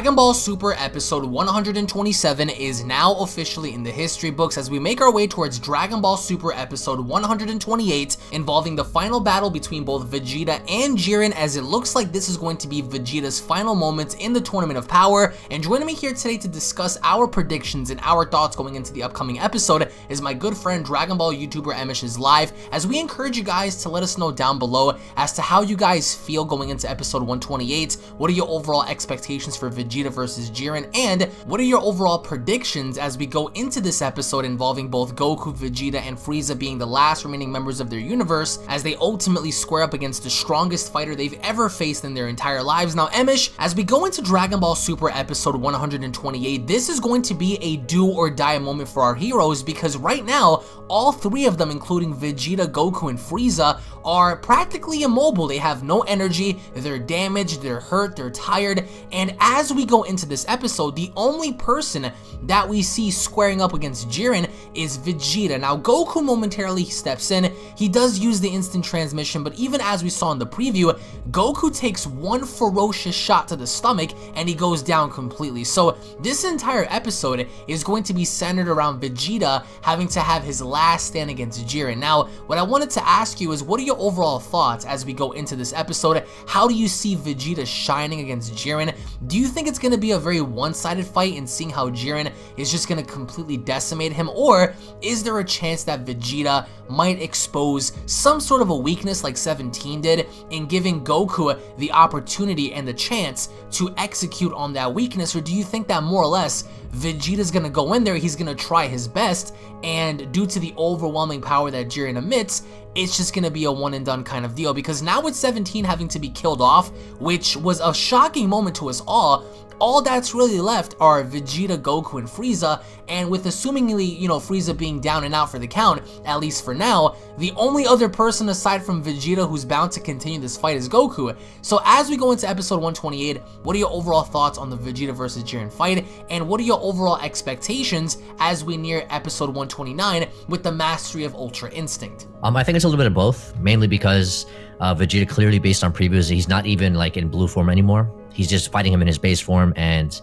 Dragon Ball Super episode 127 is now officially in the history books as we make our way towards Dragon Ball Super episode 128, involving the final battle between both Vegeta and Jiren, as it looks like this is going to be Vegeta's final moments in the Tournament of Power. And joining me here today to discuss our predictions and our thoughts going into the upcoming episode is my good friend Dragon Ball YouTuber EmoshIsLive, as we encourage you guys to let us know down below as to how you guys feel going into episode 128. What are your overall expectations for Vegeta versus Jiren, and what are your overall predictions as we go into this episode involving both Goku, Vegeta, and Frieza being the last remaining members of their universe as they ultimately square up against the strongest fighter they've ever faced in their entire lives. Now, Emosh, as we go into Dragon Ball Super episode 128, this is going to be a do or die moment for our heroes, because right now, all three of them, including Vegeta, Goku, and Frieza, are practically immobile. They have no energy, they're damaged, they're hurt, they're tired, and as we go into this episode, the only person that we see squaring up against Jiren is Vegeta. Now, Goku momentarily steps in, he does use the instant transmission, but even as we saw in the preview, Goku takes one ferocious shot to the stomach and he goes down completely. So this entire episode is going to be centered around Vegeta having to have his last stand against Jiren. Now, what I wanted to ask you is, what are your overall thoughts as we go into this episode? How do you see Vegeta shining against Jiren? Do you think it's going to be a very one-sided fight in seeing how Jiren is just going to completely decimate him, or is there a chance that Vegeta might expose some sort of a weakness like 17 did in giving Goku the opportunity and the chance to execute on that weakness? Or do you think that more or less Vegeta's gonna go in there, he's gonna try his best, and due to the overwhelming power that Jiren emits, it's just gonna be a one and done kind of deal? Because now with 17 having to be killed off, which was a shocking moment to us all that's really left are Vegeta, Goku, and Frieza, and with assumingly, Frieza being down and out for the count, at least for now, the only other person aside from Vegeta who's bound to continue this fight is Goku. So as we go into episode 128, what are your overall thoughts on the Vegeta versus Jiren fight, and what are your overall expectations as we near episode 129 with the mastery of Ultra Instinct? I think it's a little bit of both, mainly because Vegeta, clearly based on previews, he's not even like in blue form anymore. He's just fighting him in his base form, and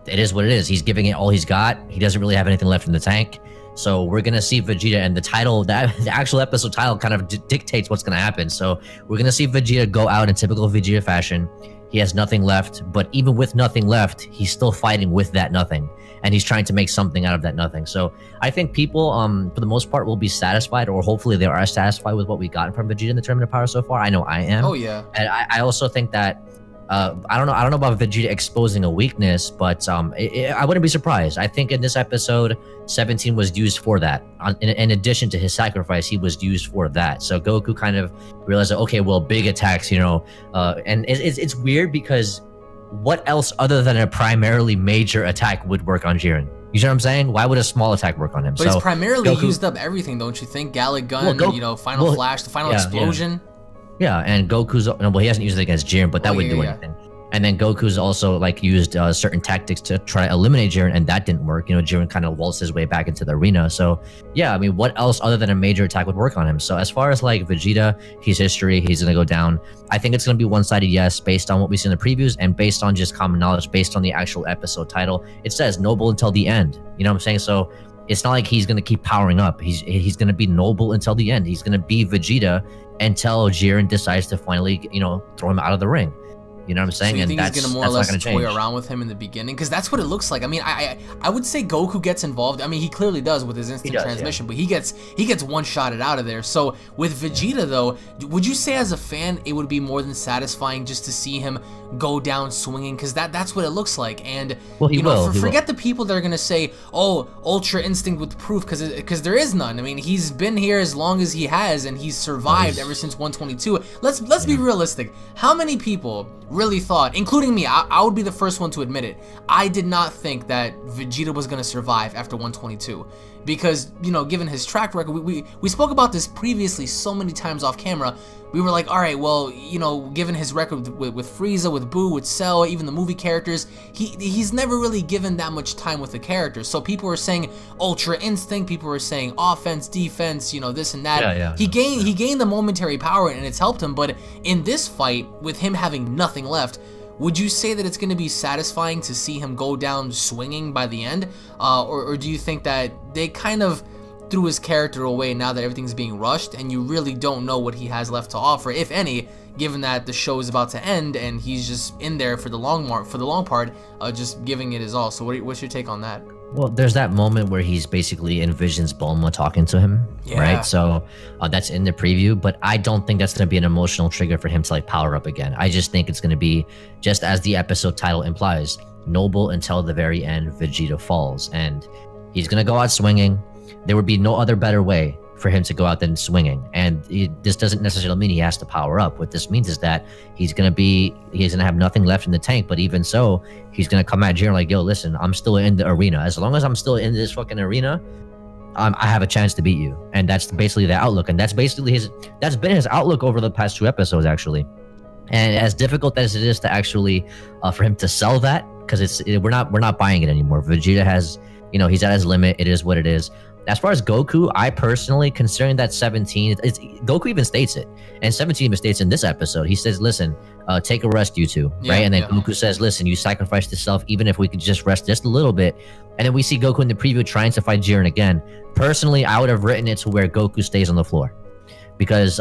it is what it is. He's giving it all he's got. He doesn't really have anything left in the tank. So we're going to see Vegeta, and the actual episode title kind of dictates what's going to happen. So we're going to see Vegeta go out in typical Vegeta fashion. He has nothing left, but even with nothing left, he's still fighting with that nothing, and he's trying to make something out of that nothing. So I think people, for the most part, will be satisfied, or hopefully they are satisfied with what we got from Vegeta in the Tournament of Power so far. I know I am. Oh yeah. And I also think that I don't know about Vegeta exposing a weakness, but I wouldn't be surprised. I think in this episode, 17 was used for that. In addition to his sacrifice, he was used for that. So Goku kind of realized that, okay, well, big attacks, and it's weird because what else other than a primarily major attack would work on Jiren? You see what I'm saying? Why would a small attack work on him? But it's primarily used up everything, don't you think? Gallic Gun, Final Flash, the final explosion. Yeah, and Goku's, well, he hasn't used it against Jiren, but that wouldn't do anything. And then Goku's also used certain tactics to try to eliminate Jiren, and that didn't work. Jiren kind of waltzed his way back into the arena. So yeah, I mean, what else other than a major attack would work on him? So as far as Vegeta, his history, he's gonna go down. I think it's gonna be one-sided, yes, based on what we see in the previews and based on just common knowledge, based on the actual episode title. It says noble until the end. You know what I'm saying? So it's not like he's gonna keep powering up. He's gonna be noble until the end. He's gonna be Vegeta until Jiren decides to finally, throw him out of the ring. You know what I'm saying? So you think he's gonna more or less toy around with him in the beginning? Because that's what it looks like. I mean, I would say Goku gets involved. I mean, he clearly does with his instant transmission, but he gets one-shotted out of there. So with Vegeta though, would you say as a fan it would be more than satisfying just to see him go down swinging? Because that's what it looks like. And forget the people that are gonna say, oh, Ultra Instinct with proof, because there is none. I mean, he's been here as long as he has, and he's survived ever since 122. Let's be realistic. How many people really thought, including me, I would be the first one to admit it, I did not think that Vegeta was going to survive after 122, because given his track record, we spoke about this previously so many times off camera. We were like, all right, well, given his record with Frieza, with Buu, with Cell, even the movie characters, he's never really given that much time with the characters. So people were saying Ultra Instinct, people were saying offense, defense, this and that. He gained the momentary power and it's helped him, but in this fight, with him having nothing left, would you say that it's going to be satisfying to see him go down swinging by the end? Or do you think that they kind of threw his character away now that everything's being rushed and you really don't know what he has left to offer, if any, given that the show is about to end and he's just in there for the long part, just giving it his all? So what's your take on that? Well, there's that moment where he's basically envisions Bulma talking to him, right? So that's in the preview, but I don't think that's going to be an emotional trigger for him to like power up again. I just think it's going to be, just as the episode title implies, noble until the very end, Vegeta falls. And he's going to go out swinging. There would be no other better way for him to go out than swinging. And this doesn't necessarily mean he has to power up. What this means is that he's going to have nothing left in the tank, but even so, he's going to come at Jiren like, yo, listen, I'm still in the arena. As long as I'm still in this fucking arena, I have a chance to beat you. And that's basically the outlook. And that's basically that's been his outlook over the past 2 episodes, actually. And as difficult as it is to actually, for him to sell that, because we're not buying it anymore. Vegeta has, he's at his limit. It is what it is. As far as Goku, I personally, considering that 17, Goku even states it, and 17 even states in this episode, he says, listen, take a rest, you two, right? And then Goku says, listen, you sacrificed yourself, even if we could just rest just a little bit. And then we see Goku in the preview trying to fight Jiren again. Personally, I would have written it to where Goku stays on the floor. Because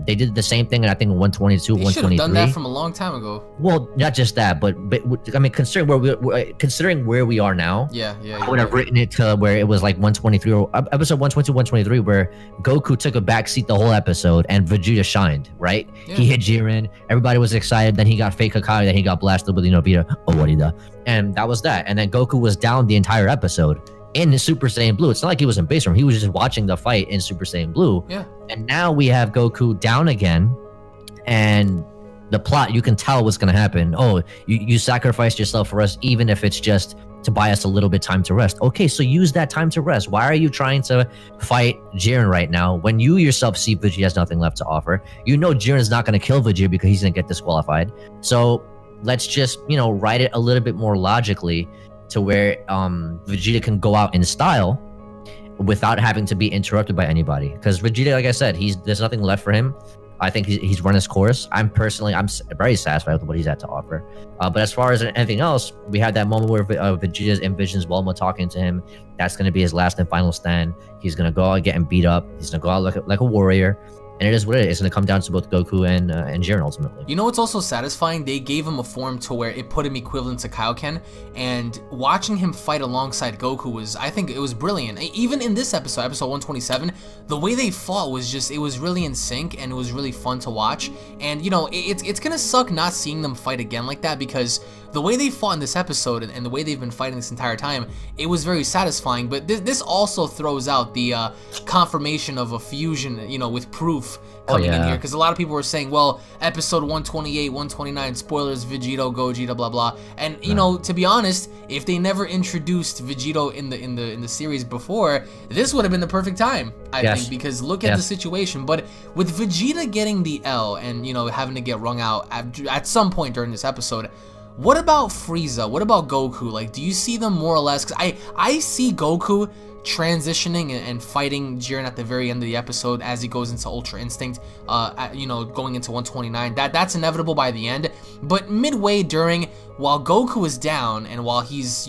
they did the same thing, and I think 122, 123. Should have done that from a long time ago. Well, not just that, but I mean, considering where we are now, I would have written it to where it was like 123 or episode 122, 123, where Goku took a back seat the whole episode and Vegeta shined. Right? Yeah. He hit Jiren. Everybody was excited. Then he got fake Hokage. Then he got blasted with Vegeta. Oh, what he done? And that was that. And then Goku was down the entire episode in the Super Saiyan Blue. It's not like he was in base form. He was just watching the fight in Super Saiyan Blue. Yeah. And now we have Goku down again, and the plot, you can tell what's going to happen. Oh, you sacrificed yourself for us, even if it's just to buy us a little bit time to rest. Okay, so use that time to rest. Why are you trying to fight Jiren right now when you yourself see Vegeta has nothing left to offer? You know Jiren is not going to kill Vegeta because he's going to get disqualified. So let's just, write it a little bit more logically to where Vegeta can go out in style without having to be interrupted by anybody. Because Vegeta, like I said, there's nothing left for him. I think he's run his course. I'm very satisfied with what he's had to offer. But as far as anything else, we had that moment where Vegeta envisions Bulma talking to him. That's going to be his last and final stand. He's going to go out getting beat up. He's going to go out like a warrior. And it is what it is. It's going to come down to both Goku and Jiren ultimately. You know what's also satisfying? They gave him a form to where it put him equivalent to Kaioken. And watching him fight alongside Goku I think it was brilliant. Even in this episode 127, the way they fought was it was really in sync and it was really fun to watch. And, it's going to suck not seeing them fight again like that, because the way they fought in this episode and the way they've been fighting this entire time, it was very satisfying. But this also throws out the confirmation of a fusion, with proof coming in here, because a lot of people were saying, well, episode 128, 129, spoilers, Vegito, Gogeta, blah blah. And to be honest, if they never introduced Vegito in the series before, this would have been the perfect time, I think, because look at the situation. But with Vegeta getting the L and having to get wrung out at some point during this episode, what about Frieza? What about Goku? Like, do you see them more or less? Because I see Goku transitioning and fighting Jiren at the very end of the episode as he goes into Ultra Instinct, going into 129. That's inevitable by the end. But midway during, while Goku is down and while he's,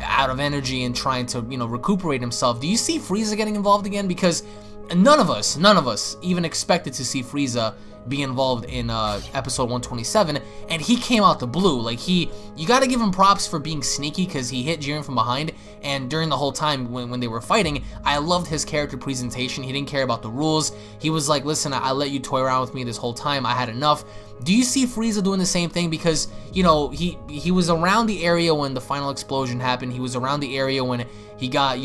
out of energy and trying to, recuperate himself, do you see Frieza getting involved again? Because none of us even expected to see Frieza be involved in episode 127, and he came out the blue. Like, you gotta give him props for being sneaky, because he hit Jiren from behind, and during the whole time when they were fighting, I loved his character presentation. He didn't care about the rules. He was like, listen, I let you toy around with me this whole time. I had enough. Do you see Frieza doing the same thing? Because, he was around the area when the final explosion happened. He was around the area when he got,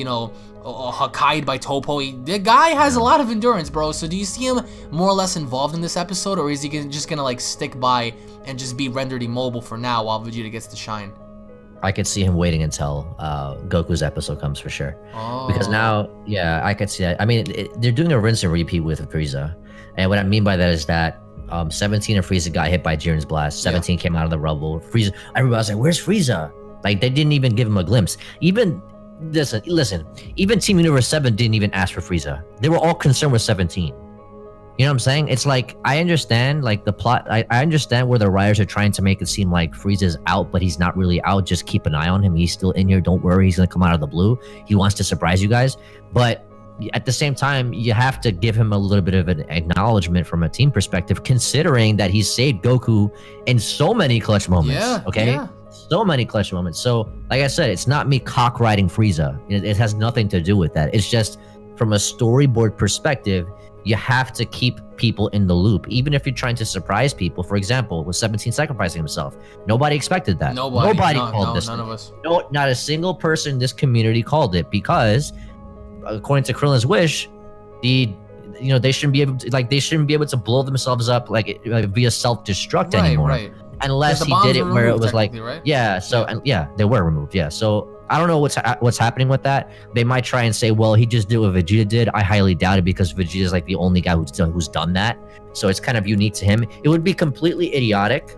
Hokkai'd by Toppo. The guy has a lot of endurance, bro. So do you see him more or less involved in this episode, or is he just gonna like stick by and just be rendered immobile for now while Vegeta gets to shine? I could see him waiting until Goku's episode comes for sure. Oh. Because now, I could see that. I mean, they're doing a rinse and repeat with Frieza, and what I mean by that is that 17 and Frieza got hit by Jiren's blast. 17 came out of the rubble. Frieza, everybody was like, "Where's Frieza?" Like, they didn't even give him a glimpse. Listen, even Team Universe 7 didn't even ask for Frieza. They were all concerned with 17. You know what I'm saying? It's like, I understand like the plot. I understand where the writers are trying to make it seem like Frieza's out, but he's not really out. Just keep an eye on him. He's still in here. Don't worry. He's going to come out of the blue. He wants to surprise you guys. But at the same time, you have to give him a little bit of an acknowledgement from a team perspective, considering that he's saved Goku in so many clutch moments. Yeah, okay? yeah. So many clutch moments. So, like I said, it's not me cock riding Frieza. It has nothing to do with that. It's just from a storyboard perspective, you have to keep people in the loop, even if you're trying to surprise people. For example, with 17 sacrificing himself, nobody expected that. Nobody called this. None of us. No, not a single person in this community called it, because according to Krillin's wish, they shouldn't be able to blow themselves up like via self-destruct anymore. Right. Unless he did it where it was like, right? Yeah. So they were removed. Yeah. So I don't know what's happening with that. They might try and say, well, he just did what Vegeta did. I highly doubt it, because Vegeta is like the only guy who's done that. So it's kind of unique to him. It would be completely idiotic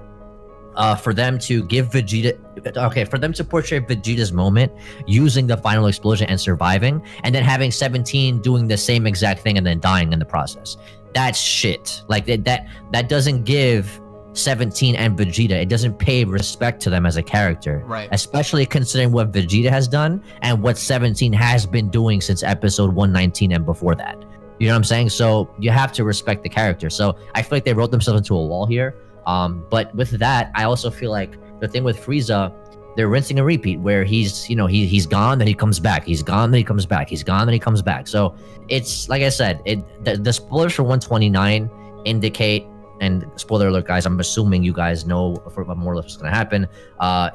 for them to give Vegeta, for them to portray Vegeta's moment using the final explosion and surviving, and then having 17 doing the same exact thing and then dying in the process. That's shit. Like that doesn't give 17 and Vegeta, it doesn't pay respect to them as a character, right? Especially considering what Vegeta has done and what 17 has been doing since episode 119 and before that. You know what I'm saying? So you have to respect the character. So I feel like they wrote themselves into a wall here. But with that, I also feel like the thing with Frieza, they're rinsing and repeat, where he's gone, then he comes back, he's gone, then he comes back, he's gone, then he comes back. So it's like I said, the spoilers for 129 indicate, and spoiler alert, guys, I'm assuming you guys know for more or less what's going to happen,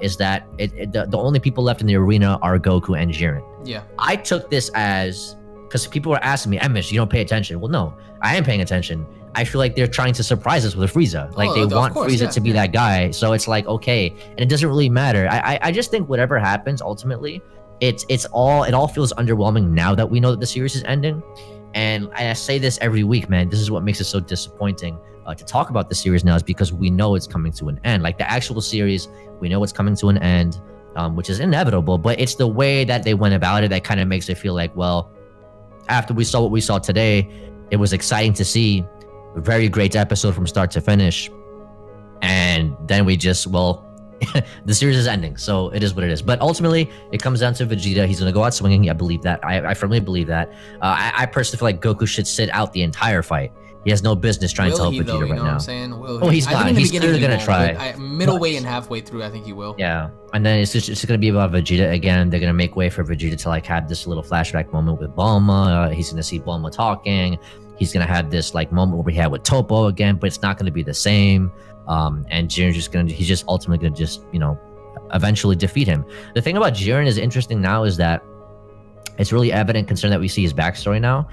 is that the only people left in the arena are Goku and Jiren. Yeah. I took this as, because people were asking me, Emish, you don't pay attention. Well, no, I am paying attention. I feel like they're trying to surprise us with a Frieza. Like, they want Frieza to be that guy. So it's like, okay, and it doesn't really matter. I just think whatever happens, ultimately, it all feels underwhelming now that we know that the series is ending. And I say this every week, man. This is what makes it so disappointing to talk about the series now, is because we know it's coming to an end. Like, the actual series, we know it's coming to an end, which is inevitable. But it's the way that they went about it that kind of makes it feel like, well, after we saw what we saw today, it was exciting to see a very great episode from start to finish. And then we just, well, the series is ending, so it is what it is. But ultimately, it comes down to Vegeta. He's going to go out swinging. I believe that. I firmly believe that. I personally feel like Goku should sit out the entire fight. He has no business trying to help Vegeta right now. You know what I'm saying? Oh, he's not. He's clearly going to try. Middle way and halfway through, I think he will. Yeah. And then it's going to be about Vegeta again. They're going to make way for Vegeta to like have this little flashback moment with Bulma. He's going to see Bulma talking. He's going to have this like moment where we had with Toppo again, but it's not going to be the same. And Jiren's he's just ultimately going to just, eventually defeat him. The thing about Jiren is interesting now is that it's really evident, considering that we see his backstory now,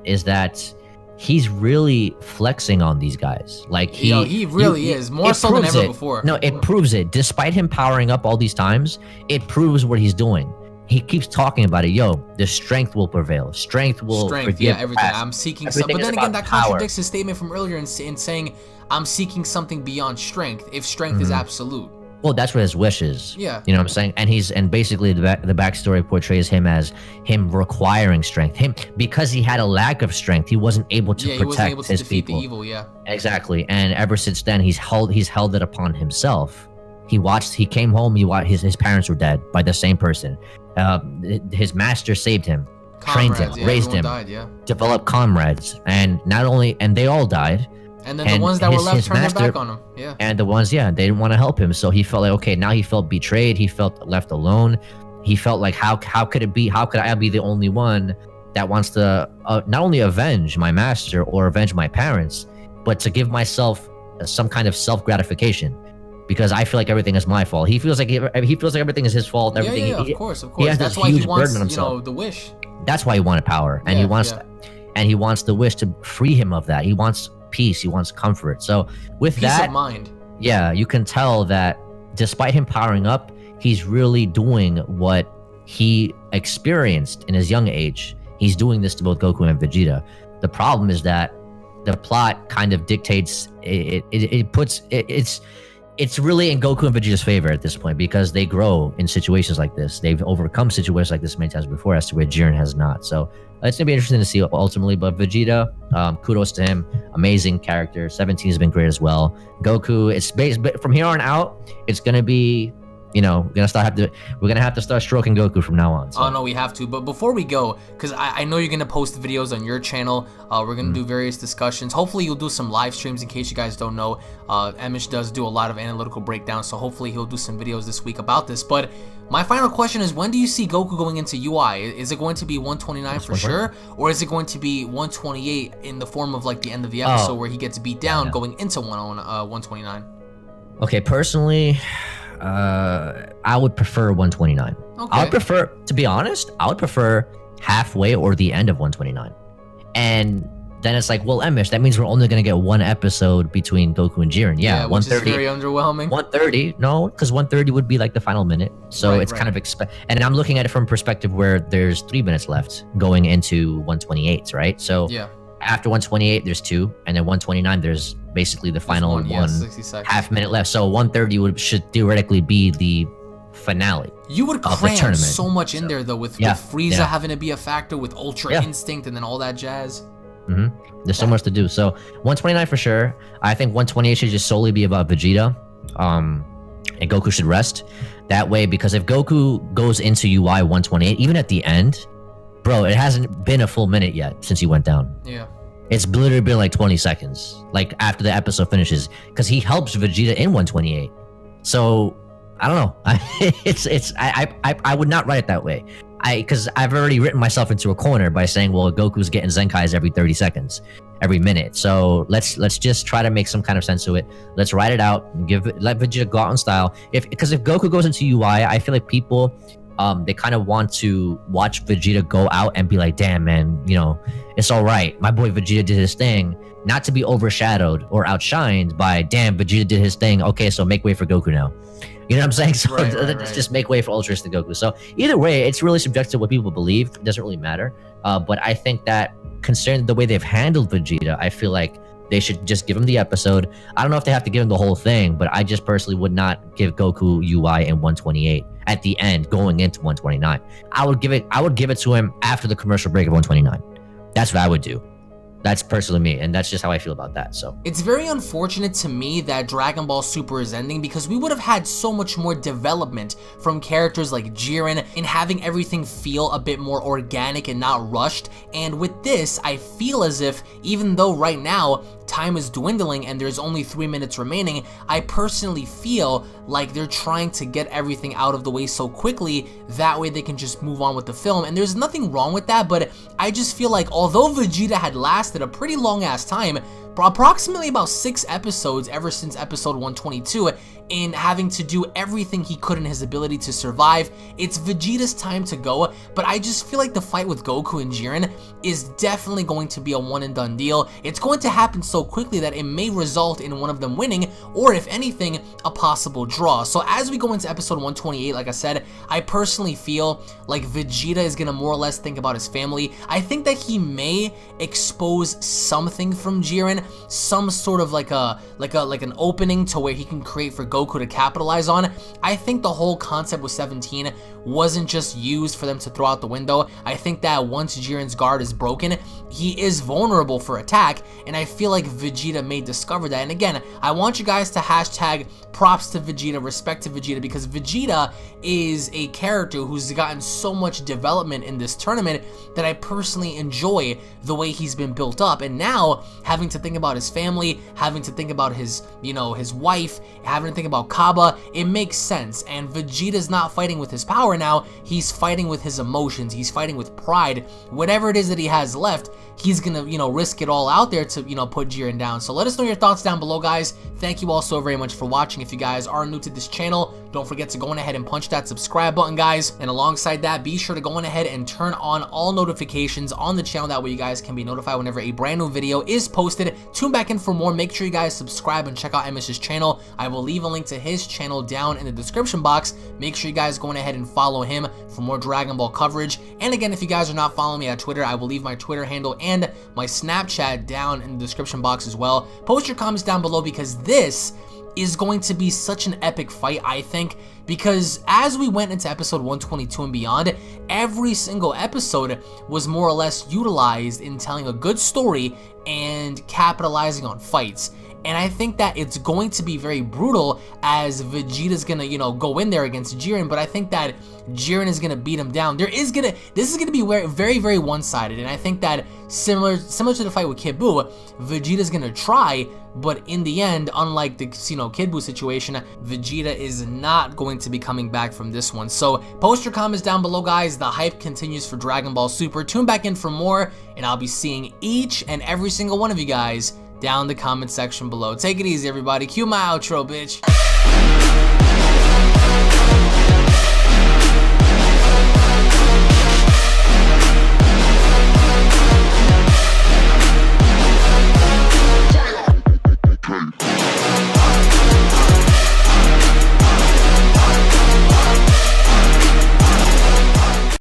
is that he's really flexing on these guys. Like he really is, more so than ever before. No, it proves it. Despite him powering up all these times, it proves what he's doing. He keeps talking about it. Yo, the strength will prevail. Strength will forgive. Yeah, everything. I'm seeking something. But then again, that contradicts his statement from earlier in saying, I'm seeking something beyond strength, if strength is absolute. Well, that's what his wish is. Yeah. You know what I'm saying? And basically the backstory portrays him as him requiring strength. Because he had a lack of strength, he wasn't able to protect his people. He wasn't able to defeat the evil, yeah. Exactly. And ever since then, he's held it upon himself. He came home, his parents were dead by the same person. His master saved him, trained him, raised him, developed comrades, and they all died. And then the ones that were left turned their back on him. Yeah. And the ones, they didn't want to help him. So he felt like, okay, now he felt betrayed. He felt left alone. He felt like, how could it be? How could I be the only one that wants to not only avenge my master or avenge my parents, but to give myself some kind of self-gratification? Because I feel like everything is my fault. He feels like everything is his fault. Everything. Of course. He has That's this why huge he wants, burden on himself. the wish. That's why he wanted power, and he wants the wish to free him of that. He wants peace. He wants comfort. So with peace that, of mind. Yeah, you can tell that despite him powering up, he's really doing what he experienced in his young age. He's doing this to both Goku and Vegeta. The problem is that the plot kind of dictates it's really in Goku and Vegeta's favor at this point because they grow in situations like this. They've overcome situations like this many times before, as to where Jiren has not. So it's gonna be interesting to see ultimately. But Vegeta, kudos to him, amazing character. 17 has been great as well. Goku, it's based, but from here on out, it's gonna be, you know, we're gonna have to start stroking Goku from now on. So. Oh no, we have to. But before we go, because I know you're gonna post videos on your channel. We're gonna do various discussions. Hopefully, you'll do some live streams. In case you guys don't know, Emosh does do a lot of analytical breakdowns. So hopefully, he'll do some videos this week about this. But my final question is: when do you see Goku going into UI? Is it going to be 129 for sure, or is it going to be 128 in the form of like the end of the episode where he gets beat down going into 129? Okay, personally. I would prefer 129. Okay. I would prefer, to be honest, I would prefer halfway or the end of 129. And then it's like, well, Emosh, that means we're only going to get one episode between Goku and Jiren. Yeah, 130. Which is very underwhelming. 130, no, because 130 would be like the final minute. So it's kind of and I'm looking at it from a perspective where there's 3 minutes left going into 128, right? So after 128, there's 2, and then 129, there's basically the final one half minute left. So 130 should theoretically be the finale. You would cram so much in there though, with Frieza having to be a factor, with Ultra Instinct, and then all that jazz. There's so much to do. So 129 for sure. I think 128 should just solely be about Vegeta, and Goku should rest that way, because if Goku goes into UI 128, even at the end, bro, it hasn't been a full minute yet since he went down. Yeah. It's literally been like 20 seconds, like after the episode finishes, because he helps Vegeta in 128. So I don't know. I would not write it that way. Because I've already written myself into a corner by saying, well, Goku's getting Zenkais every 30 seconds, every minute. So let's just try to make some kind of sense to it. Let's write it out and let Vegeta go out in style. Because if Goku goes into UI, I feel like people. They kind of want to watch Vegeta go out and be like, damn, man, you know, it's all right. My boy Vegeta did his thing, not to be overshadowed or outshined by, damn, Vegeta did his thing. Okay, so make way for Goku now. You know what I'm saying? So let's just make way for Ultra Instinct Goku. So either way, it's really subjective to what people believe. It doesn't really matter. But I think that considering the way they've handled Vegeta, I feel like they should just give him the episode. I don't know if they have to give him the whole thing, but I just personally would not give Goku UI in 128 at the end going into 129. I would give it to him after the commercial break of 129. That's what I would do. That's personally me, and that's just how I feel about that. So it's very unfortunate to me that Dragon Ball Super is ending, because we would have had so much more development from characters like Jiren in having everything feel a bit more organic and not rushed. And with this, I feel as if, even though right now time is dwindling and there's only 3 minutes remaining, I personally feel like they're trying to get everything out of the way so quickly, that way they can just move on with the film. And there's nothing wrong with that, but I just feel like although Vegeta had lasted a pretty long ass time, approximately about 6 episodes ever since episode 122, in having to do everything he could in his ability to survive, it's Vegeta's time to go. But I just feel like the fight with Goku and Jiren is definitely going to be a one and done deal. It's going to happen so quickly that it may result in one of them winning, or if anything, a possible draw. So as we go into episode 128, like I said, I personally feel like Vegeta is gonna more or less think about his family. I think that he may expose something from Jiren, some sort of like an opening to where he can create for Goku to capitalize on. I think the whole concept with 17 wasn't just used for them to throw out the window. I think that once Jiren's guard is broken, he is vulnerable for attack, and I feel like Vegeta may discover that. And again, I want you guys to hashtag props to Vegeta, respect to Vegeta, because Vegeta is a character who's gotten so much development in this tournament that I personally enjoy the way he's been built up. And now having to think about his family, having to think about his, you know, his wife, having to think about Kaba, it makes sense. And Vegeta's not fighting with his power now, he's fighting with his emotions, he's fighting with pride. Whatever it is that he has left, he's gonna, you know, risk it all out there to, you know, put Jiren down. So let us know your thoughts down below, guys. Thank you all so very much for watching. If you guys are new to this channel, don't forget to go on ahead and punch that subscribe button, guys. And alongside that, be sure to go on ahead and turn on all notifications on the channel. That way you guys can be notified whenever a brand new video is posted. Tune back in for more. Make sure you guys subscribe and check out Emosh's channel. I will leave a link to his channel down in the description box. Make sure you guys go on ahead and follow him for more Dragon Ball coverage. And again, if you guys are not following me at Twitter, I will leave my Twitter handle and my Snapchat down in the description box as well. Post your comments down below, because this is going to be such an epic fight, I think, because as we went into episode 122 and beyond, every single episode was more or less utilized in telling a good story and capitalizing on fights. And I think that it's going to be very brutal as Vegeta's gonna, you know, go in there against Jiren, but I think that Jiren is gonna beat him down. This is gonna be very, very one-sided, and I think that similar to the fight with Kid Buu, Vegeta's gonna try, but in the end, unlike the, you know, Kid Buu situation, Vegeta is not going to be coming back from this one. So post your comments down below, guys. The hype continues for Dragon Ball Super. Tune back in for more, and I'll be seeing each and every single one of you guys down in the comment section below. Take it easy, everybody. Cue my outro, bitch.